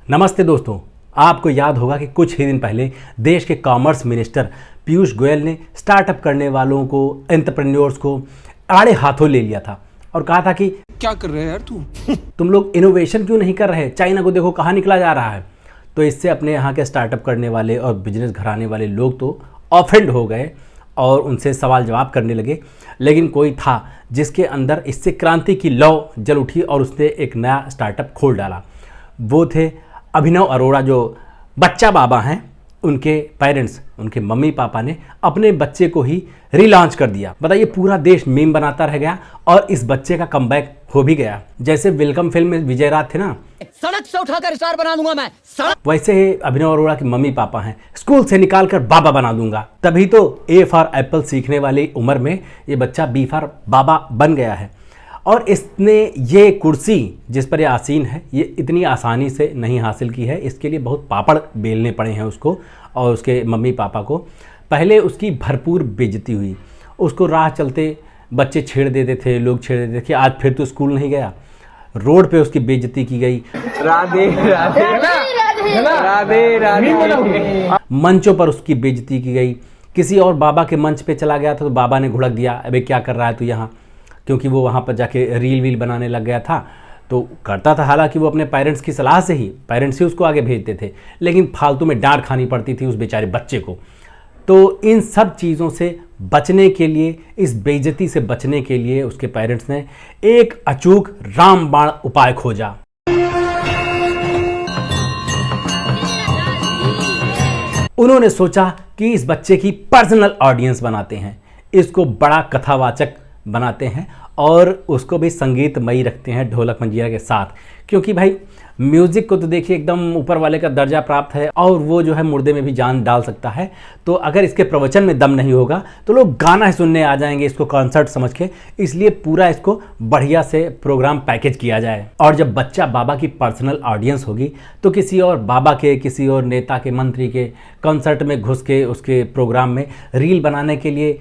नमस्ते दोस्तों, आपको याद होगा कि कुछ ही दिन पहले देश के कॉमर्स मिनिस्टर पीयूष गोयल ने स्टार्टअप करने वालों को, एंटरप्रेन्योर्स को आड़े हाथों ले लिया था और कहा था कि क्या कर रहे हैं यार तुम लोग इनोवेशन क्यों नहीं कर रहे, चाइना को देखो कहाँ निकला जा रहा है। तो इससे अपने यहाँ के स्टार्टअप करने वाले और बिजनेस घराने वाले लोग तो ऑफेंड हो गए और उनसे सवाल जवाब करने लगे। लेकिन कोई था जिसके अंदर इससे क्रांति की लौ जल उठी और उसने एक नया स्टार्टअप खोल डाला। वो थे अभिनव अरोड़ा, जो बच्चा बाबा हैं। उनके पेरेंट्स, उनके मम्मी पापा ने अपने बच्चे को ही रीलॉन्च कर दिया। बताइए, पूरा देश मीम बनाता रह गया और इस बच्चे का कमबैक हो भी गया। जैसे वेलकम फिल्म में विजय राज थे ना, सड़क से उठाकर स्टार बना दूंगा मैं सड़क। वैसे ही अभिनव अरोड़ा के मम्मी पापा हैं, स्कूल से निकाल कर बाबा बना दूंगा। तभी तो ए फॉर एप्पल सीखने वाली उम्र में ये बच्चा बी फॉर बाबा बन गया है। और इसने ये कुर्सी जिस पर ये आसीन है, ये इतनी आसानी से नहीं हासिल की है। इसके लिए बहुत पापड़ बेलने पड़े हैं उसको और उसके मम्मी पापा को। पहले उसकी भरपूर बेइज्जती हुई, उसको राह चलते बच्चे छेड़ देते थे, लोग छेड़ देते थे कि आज फिर तो स्कूल नहीं गया। रोड पे उसकी बेइज्जती की गई, राधे राधे राधे राधे। मंचों पर उसकी बेइज्जती की गई। किसी और बाबा के मंच पे चला गया था तो बाबा ने घुड़क दिया, अबे क्या कर रहा है तू यहाँ, क्योंकि वो वहाँ पर जाके रील वील बनाने लग गया था। तो करता था, हालांकि वो अपने पेरेंट्स की सलाह से ही, पेरेंट्स ही उसको आगे भेजते थे, लेकिन फालतू में डांट खानी पड़ती थी उस बेचारे बच्चे को। तो इन सब चीज़ों से बचने के लिए, इस बेइज्जती से बचने के लिए उसके पेरेंट्स ने एक अचूक रामबाण उपाय खोजा। उन्होंने सोचा कि इस बच्चे की पर्सनल ऑडियंस बनाते हैं, इसको बड़ा कथावाचक बनाते हैं और उसको भी संगीतमयी रखते हैं ढोलक मंजीरा के साथ। क्योंकि भाई म्यूज़िक को तो देखिए एकदम ऊपर वाले का दर्जा प्राप्त है और वो जो है मुर्दे में भी जान डाल सकता है। तो अगर इसके प्रवचन में दम नहीं होगा तो लोग गाना ही सुनने आ जाएंगे इसको कॉन्सर्ट समझ के। इसलिए पूरा इसको बढ़िया से प्रोग्राम पैकेज किया जाए। और जब बच्चा बाबा की पर्सनल ऑडियंस होगी तो किसी और बाबा के, किसी और नेता के, मंत्री के कॉन्सर्ट में घुस के उसके प्रोग्राम में रील बनाने के लिए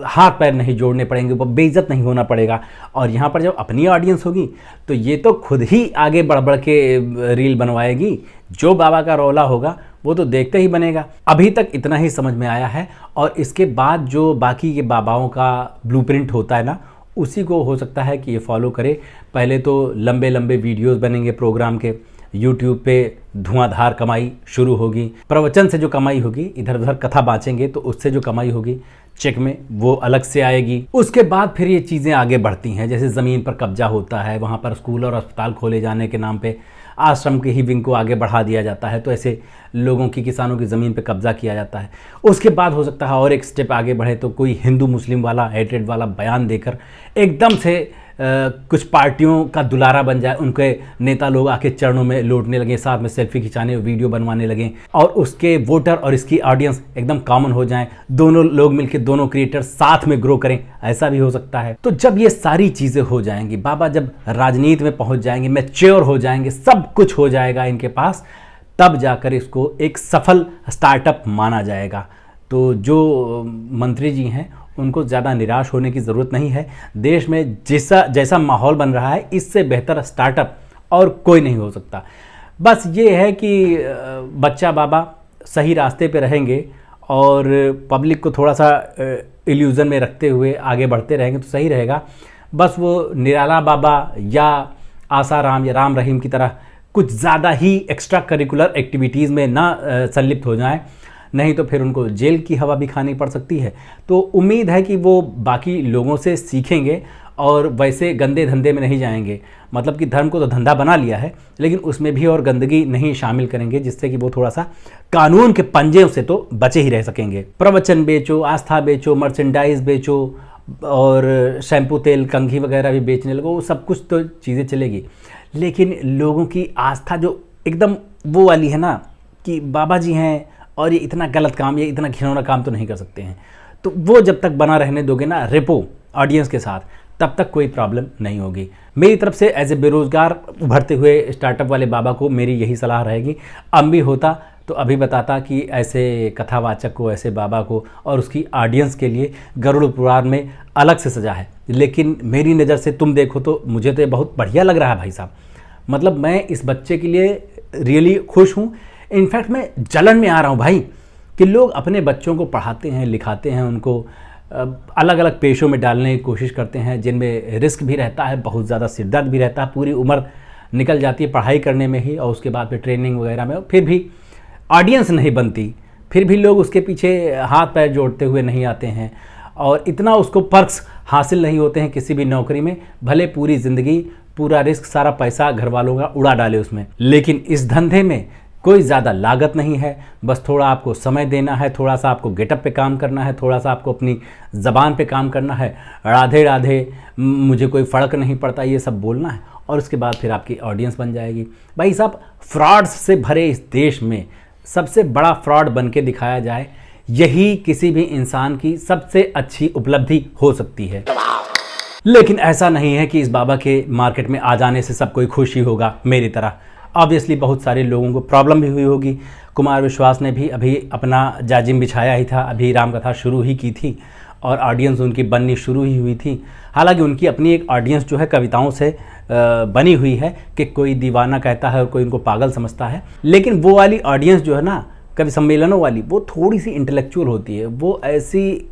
हाथ पैर नहीं जोड़ने पड़ेंगे, वो बेइज्जत नहीं होना पड़ेगा। और यहाँ पर जब अपनी ऑडियंस होगी तो ये तो खुद ही आगे बढ़ बढ़ के रील बनवाएगी। जो बाबा का रौला होगा वो तो देखते ही बनेगा। अभी तक इतना ही समझ में आया है और इसके बाद जो बाकी के बाबाओं का ब्लूप्रिंट होता है ना, उसी को हो सकता है कि ये फॉलो करे। पहले तो लंबे लंबे वीडियोस बनेंगे प्रोग्राम के, यूट्यूब पे धुआंधार कमाई शुरू होगी। प्रवचन से जो कमाई होगी, इधर उधर कथा बाँचेंगे तो उससे जो कमाई होगी चेक में, वो अलग से आएगी। उसके बाद फिर ये चीज़ें आगे बढ़ती हैं। जैसे ज़मीन पर कब्जा होता है, वहाँ पर स्कूल और अस्पताल खोले जाने के नाम पे आश्रम के ही विंग को आगे बढ़ा दिया जाता है। तो ऐसे लोगों की, किसानों की ज़मीन पे कब्जा किया जाता है। उसके बाद हो सकता है और एक स्टेप आगे बढ़े तो कोई हिंदू मुस्लिम वाला हेटेड वाला बयान देकर एकदम से कुछ पार्टियों का दुलारा बन जाए, उनके नेता लोग आके चरणों में लौटने लगे, साथ में सेल्फी खिंचाने, वीडियो बनवाने लगे और उसके वोटर और इसकी ऑडियंस एकदम कॉमन हो जाएं। दोनों लोग मिलकर, दोनों क्रिएटर साथ में ग्रो करें, ऐसा भी हो सकता है। तो जब ये सारी चीज़ें हो जाएंगी, बाबा जब राजनीति में पहुंच जाएंगे, मैच्योर हो जाएंगे, सब कुछ हो जाएगा इनके पास, तब जाकर इसको एक सफल स्टार्टअप माना जाएगा। तो जो मंत्री जी हैं उनको ज़्यादा निराश होने की ज़रूरत नहीं है। देश में जैसा माहौल बन रहा है, इससे बेहतर स्टार्टअप और कोई नहीं हो सकता। बस ये है कि बच्चा बाबा सही रास्ते पे रहेंगे और पब्लिक को थोड़ा सा इल्यूज़न में रखते हुए आगे बढ़ते रहेंगे तो सही रहेगा। बस वो निराला बाबा या आसाराम या राम रहीम की तरह कुछ ज़्यादा ही एक्स्ट्रा करिकुलर एक्टिविटीज़ में ना संलिप्त हो जाएं, नहीं तो फिर उनको जेल की हवा भी खानी पड़ सकती है। तो उम्मीद है कि वो बाकी लोगों से सीखेंगे और वैसे गंदे धंधे में नहीं जाएंगे। मतलब कि धर्म को तो धंधा बना लिया है, लेकिन उसमें भी और गंदगी नहीं शामिल करेंगे, जिससे कि वो थोड़ा सा कानून के पंजे से तो बचे ही रह सकेंगे। प्रवचन बेचो, आस्था बेचो, मर्चेंडाइज बेचो और शैम्पू तेल कंघी वगैरह भी बेचने लगो, वो सब कुछ तो चीज़ें चलेगी। लेकिन लोगों की आस्था जो एकदम वो वाली है ना कि बाबा जी हैं और ये इतना गलत काम, ये इतना घिनौना काम तो नहीं कर सकते हैं, तो वो जब तक बना रहने दोगे ना रेपो ऑडियंस के साथ, तब तक कोई प्रॉब्लम नहीं होगी। मेरी तरफ से एज ए बेरोज़गार उभरते हुए स्टार्टअप वाले बाबा को मेरी यही सलाह रहेगी। अब भी होता तो अभी बताता कि ऐसे कथावाचक को, ऐसे बाबा को और उसकी ऑडियंस के लिए गरुड़ पुराण में अलग से सजा है। लेकिन मेरी नज़र से तुम देखो तो मुझे तो ये बहुत बढ़िया लग रहा है भाई साहब। मतलब मैं इस बच्चे के लिए रियली खुश हूँ। इनफैक्ट मैं जलन में आ रहा हूँ भाई कि लोग अपने बच्चों को पढ़ाते हैं, लिखाते हैं, उनको अलग अलग पेशों में डालने की कोशिश करते हैं जिनमें रिस्क भी रहता है, बहुत ज़्यादा सिरदर्द भी रहता है, पूरी उम्र निकल जाती है पढ़ाई करने में ही और उसके बाद फिर ट्रेनिंग वगैरह में, फिर भी ऑडियंस नहीं बनती, फिर भी लोग उसके पीछे हाथ पैर जोड़ते हुए नहीं आते हैं और इतना उसको पर्क्स हासिल नहीं होते हैं किसी भी नौकरी में, भले पूरी ज़िंदगी पूरा रिस्क सारा पैसा घर वालों का उड़ा डाले उसमें। लेकिन इस धंधे में कोई ज़्यादा लागत नहीं है, बस थोड़ा आपको समय देना है, थोड़ा सा आपको गेटअप पे काम करना है, थोड़ा सा आपको अपनी ज़बान पे काम करना है, राधे राधे मुझे कोई फ़र्क नहीं पड़ता ये सब बोलना है और उसके बाद फिर आपकी ऑडियंस बन जाएगी। भाई साहब, फ्रॉड्स से भरे इस देश में सबसे बड़ा फ्रॉड बन के दिखाया जाए, यही किसी भी इंसान की सबसे अच्छी उपलब्धि हो सकती है। लेकिन ऐसा नहीं है कि इस बाबा के मार्केट में आ जाने से सब कोई खुश ही होगा मेरी तरह। ऑब्वियसली बहुत सारे लोगों को प्रॉब्लम भी हुई होगी। कुमार विश्वास ने भी अभी अपना जाजिम बिछाया ही था, अभी रामकथा शुरू ही की थी और ऑडियंस उनकी बननी शुरू ही हुई थी। हालांकि उनकी अपनी एक ऑडियंस जो है कविताओं से बनी हुई है कि कोई दीवाना कहता है और कोई उनको पागल समझता है, लेकिन वो वाली ऑडियंस जो है ना कवि सम्मेलनों वाली, वो थोड़ी सी इंटेलेक्चुअल होती है, वो ऐसी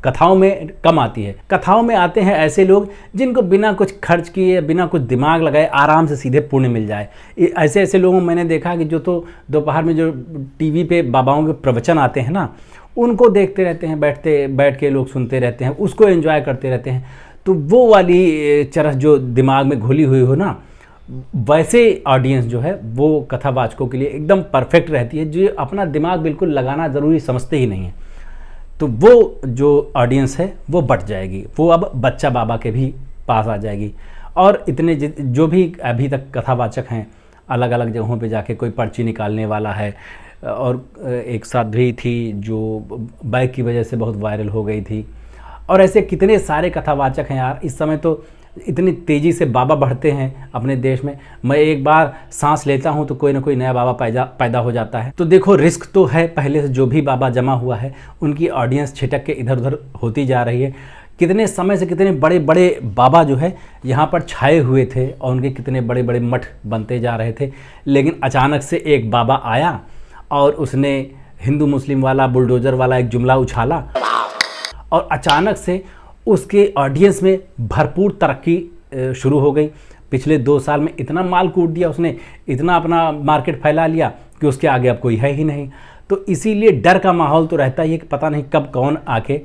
कथाओं में कम आती है। कथाओं में आते हैं ऐसे लोग जिनको बिना कुछ खर्च किए, बिना कुछ दिमाग लगाए आराम से सीधे पुण्य मिल जाए। ऐसे ऐसे लोगों मैंने देखा कि जो तो दोपहर में जो टीवी पे बाबाओं के प्रवचन आते हैं ना, उनको देखते रहते हैं, बैठ के लोग सुनते रहते हैं, उसको एंजॉय करते रहते हैं। तो वो वाली चरस जो दिमाग में घुली हुई हो ना, वैसे ऑडियंस जो है वो कथावाचकों के लिए एकदम परफेक्ट रहती है, जो अपना दिमाग बिल्कुल लगाना ज़रूरी समझते ही नहीं है। तो वो जो ऑडियंस है वो बढ़ जाएगी, वो अब बच्चा बाबा के भी पास आ जाएगी। और इतने जो भी अभी तक कथावाचक हैं, अलग अलग जगहों पे जाके कोई पर्ची निकालने वाला है, और एक साध्वी थी जो बाइक की वजह से बहुत वायरल हो गई थी, और ऐसे कितने सारे कथावाचक हैं यार। इस समय तो इतनी तेज़ी से बाबा बढ़ते हैं अपने देश में, मैं एक बार सांस लेता हूं तो कोई ना कोई नया बाबा पैदा हो जाता है। तो देखो, रिस्क तो है, पहले से जो भी बाबा जमा हुआ है उनकी ऑडियंस छिटक के इधर उधर होती जा रही है। कितने समय से कितने बड़े बड़े बाबा जो है यहाँ पर छाए हुए थे और उनके कितने बड़े बड़े मठ बनते जा रहे थे, लेकिन अचानक से एक बाबा आया और उसने हिंदू मुस्लिम वाला बुलडोजर वाला एक जुमला उछाला और अचानक से उसके ऑडियंस में भरपूर तरक्की शुरू हो गई। पिछले 2 साल में इतना माल कूट दिया उसने, इतना अपना मार्केट फैला लिया कि उसके आगे अब कोई है ही नहीं। तो इसीलिए डर का माहौल तो रहता ही है कि पता नहीं कब कौन आके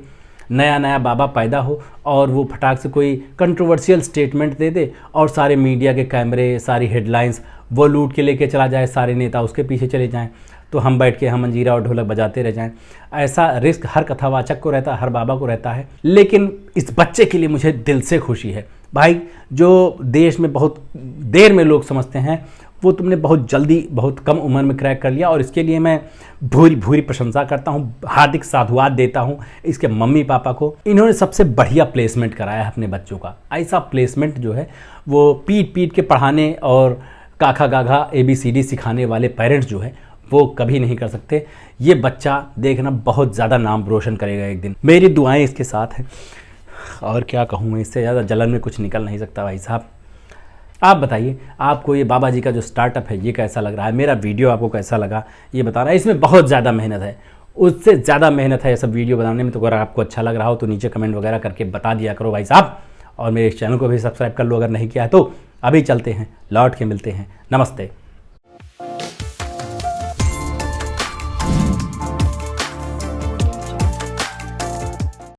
नया नया बाबा पैदा हो और वो फटाक से कोई कंट्रोवर्शियल स्टेटमेंट दे दे और सारे मीडिया के कैमरे, सारी हेडलाइंस वो लूट के लेके चला जाए, सारे नेता उसके पीछे चले जाएं, तो हम बैठ के हम मंजीरा और ढोलक बजाते रह जाएं। ऐसा रिस्क हर कथावाचक को रहता है, हर बाबा को रहता है। लेकिन इस बच्चे के लिए मुझे दिल से खुशी है भाई, जो देश में बहुत देर में लोग समझते हैं वो तुमने बहुत जल्दी, बहुत कम उम्र में क्रैक कर लिया, और इसके लिए मैं भूरी भूरी प्रशंसा करता हूँ, हार्दिक साधुवाद देता हूँ इसके मम्मी पापा को। इन्होंने सबसे बढ़िया प्लेसमेंट कराया है अपने बच्चों का। ऐसा प्लेसमेंट जो है वो पीट पीट के पढ़ाने और काखा गाघा ABCD सिखाने वाले पेरेंट्स जो है वो कभी नहीं कर सकते। ये बच्चा देखना बहुत ज़्यादा नाम रोशन करेगा एक दिन, मेरी दुआएं इसके साथ हैं। और क्या कहूँ मैं, इससे ज़्यादा जलन में कुछ निकल नहीं सकता भाई साहब। आप बताइए, आपको ये बाबा जी का जो स्टार्टअप है ये कैसा लग रहा है? मेरा वीडियो आपको कैसा लगा ये बताना है। इसमें बहुत ज़्यादा मेहनत है, उससे ज़्यादा मेहनत है ये सब वीडियो बनाने में। तो अगर आपको अच्छा लग रहा हो तो नीचे कमेंट वगैरह करके बता दिया करो भाई साहब, और मेरे इस चैनल को भी सब्सक्राइब कर लो अगर नहीं किया है तो। अभी चलते हैं, लौट के मिलते हैं, नमस्ते।